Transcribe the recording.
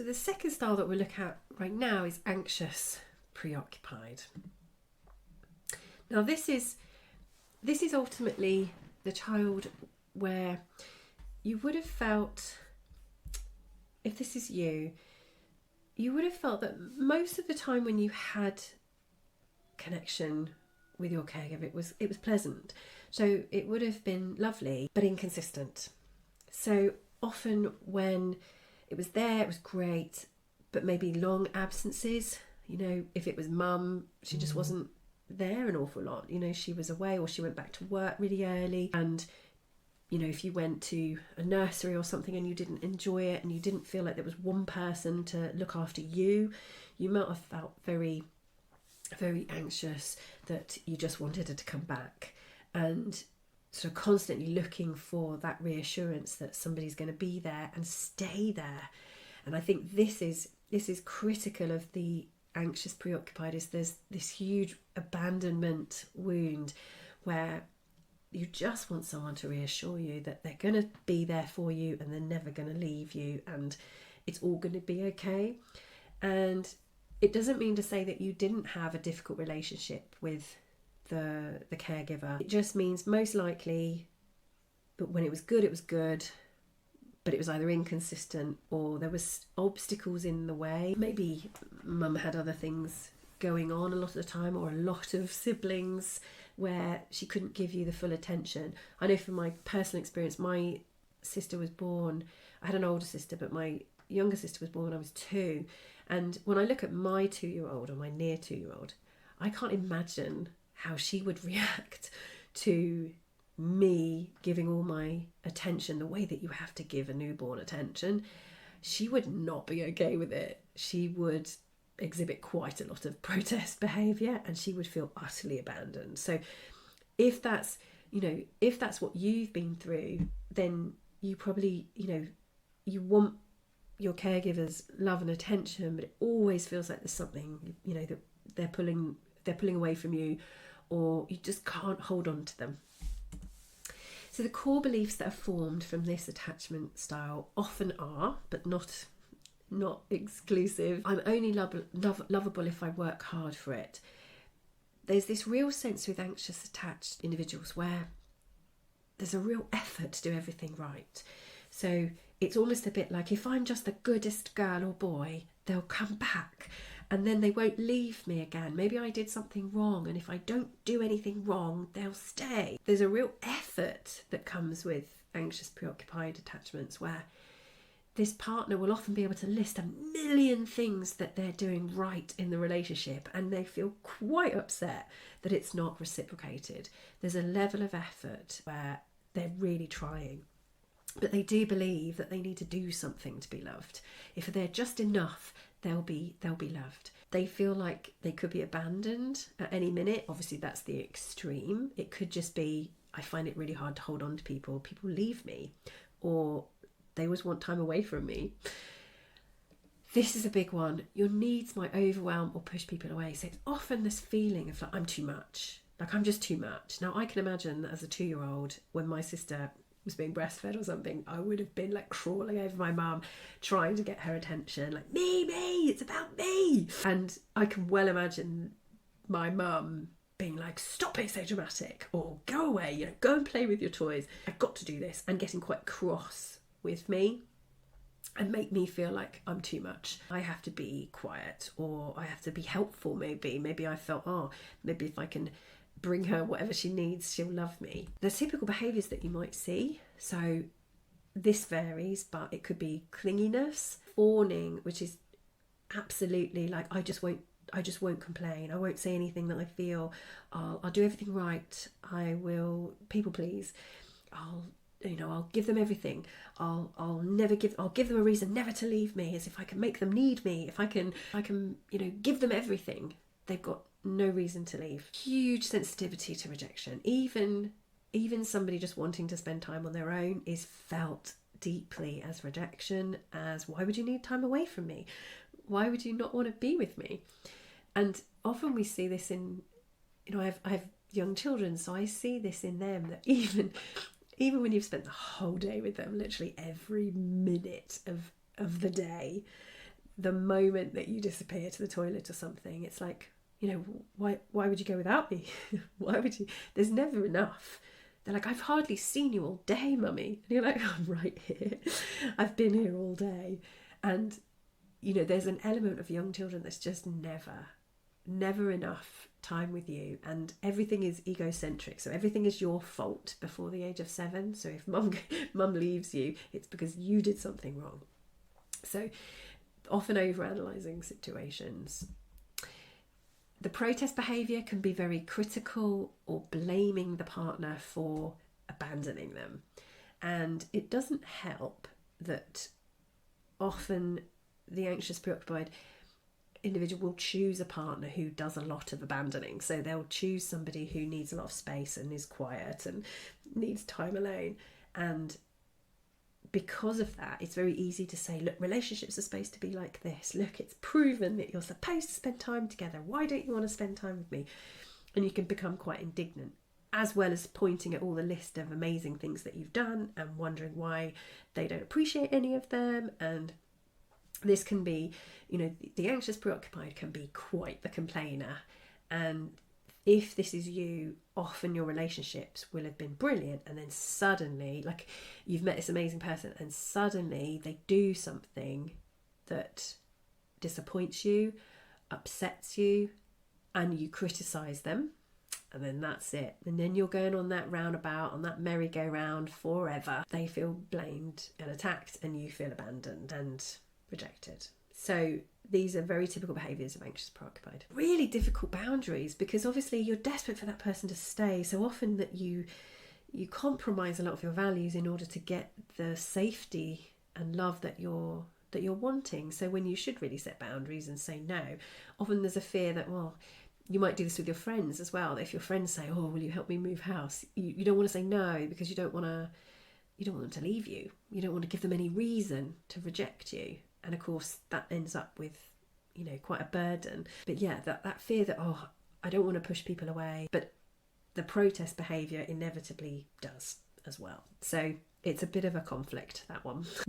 So the second style that we'll look at right now is anxious preoccupied. Now this is ultimately the child where you would have felt, if this is you would have felt that most of the time when you had connection with your caregiver, it was pleasant. So it would have been lovely, but inconsistent. So often when it was there, it was great, but maybe long absences. You know, if it was mum, she just wasn't there an awful lot. You know, she was away or she went back to work really early. And, you know, if you went to a nursery or something and you didn't enjoy it and you didn't feel like there was one person to look after you, you might have felt very, very anxious that you just wanted her to come back. And sort of constantly looking for that reassurance that somebody's going to be there and stay there. And I think this is critical of the anxious preoccupied, is there's this huge abandonment wound where you just want someone to reassure you that they're going to be there for you and they're never going to leave you and it's all going to be okay. And it doesn't mean to say that you didn't have a difficult relationship with the caregiver. It just means most likely, but when it was good, but it was either inconsistent or there was obstacles in the way. Maybe mum had other things going on a lot of the time, or a lot of siblings where she couldn't give you the full attention. I know from my personal experience, my sister was born, I had an older sister, but my younger sister was born when I was 2. And when I look at my 2-year-old or my near 2-year-old, I can't imagine how she would react to me giving all my attention the way that you have to give a newborn attention. She would not be okay with it. She would exhibit quite a lot of protest behaviour and she would feel utterly abandoned. So if that's what you've been through, then you probably, you want your caregiver's love and attention, but it always feels like there's something, that they're pulling away from you, or you just can't hold on to them. So the core beliefs that are formed from this attachment style often are, but not exclusive, I'm only lovable if I work hard for it. There's this real sense with anxious attached individuals where there's a real effort to do everything right. So it's almost a bit like, if I'm just the goodest girl or boy, they'll come back and then they won't leave me again. Maybe I did something wrong, and if I don't do anything wrong, they'll stay. There's a real effort that comes with anxious preoccupied attachments where this partner will often be able to list a million things that they're doing right in the relationship, and they feel quite upset that it's not reciprocated. There's a level of effort where they're really trying, but they do believe that they need to do something to be loved. If they're just enough, they'll be loved. They feel like they could be abandoned at any minute. Obviously, that's the extreme. It could just be, I find it really hard to hold on to people. People leave me, or they always want time away from me. This is a big one. Your needs might overwhelm or push people away. So it's often this feeling of like, I'm too much. Like, I'm just too much. Now, I can imagine that as a 2-year-old, when my sister was being breastfed or something, I would have been like crawling over my mum, trying to get her attention, like, me, it's about me. And I can well imagine my mum being like, stop being so dramatic, or go away, go and play with your toys. I've got to do this, and getting quite cross with me and make me feel like I'm too much. I have to be quiet, or I have to be helpful. Maybe I felt, maybe if I can bring her whatever she needs, she'll love me. The typical behaviours that you might see, so this varies, but it could be clinginess, fawning, which is absolutely like, I just won't complain. I won't say anything that I feel. I'll do everything right. I will people please. I'll give them everything. I'll give them a reason never to leave me, as if I can make them need me. If I can give them everything, they've got no reason to leave. Huge sensitivity to rejection. Even somebody just wanting to spend time on their own is felt deeply as rejection, as, why would you need time away from me? Why would you not want to be with me? And often we see this in, I have young children, so I see this in them, that even when you've spent the whole day with them, literally every minute of the day, the moment that you disappear to the toilet or something, it's like, why would you go without me? Why would you? There's never enough. They're like, I've hardly seen you all day, mummy. And you're like, I'm right here. I've been here all day. And, there's an element of young children that's just never enough time with you, and everything is egocentric, so everything is your fault before the age of 7. So if mum leaves you, it's because you did something wrong. So often overanalyzing situations. The protest behaviour can be very critical or blaming the partner for abandoning them, and it doesn't help that often the anxious preoccupied individual will choose a partner who does a lot of abandoning. So they'll choose somebody who needs a lot of space and is quiet and needs time alone. And because of that, it's very easy to say, look, relationships are supposed to be like this. Look, it's proven that you're supposed to spend time together. Why don't you want to spend time with me? And you can become quite indignant, as well as pointing at all the list of amazing things that you've done and wondering why they don't appreciate any of them. And this can be, the anxious preoccupied can be quite the complainer. And if this is you, often your relationships will have been brilliant, and then suddenly, like, you've met this amazing person and suddenly they do something that disappoints you, upsets you, and you criticise them, and then that's it. And then you're going on that roundabout, on that merry-go-round forever. They feel blamed and attacked, and you feel abandoned and rejected. So these are very typical behaviours of anxious preoccupied. Really difficult boundaries, because obviously you're desperate for that person to stay, so often that you compromise a lot of your values in order to get the safety and love that you're wanting. So when you should really set boundaries and say no, often there's a fear that, well, you might do this with your friends as well. If your friends say, oh, will you help me move house? You don't want to say no, because you don't want them to leave you. You don't want to give them any reason to reject you. And of course that ends up with, quite a burden. But yeah, that fear that, oh, I don't want to push people away. But the protest behaviour inevitably does as well. So it's a bit of a conflict, that one.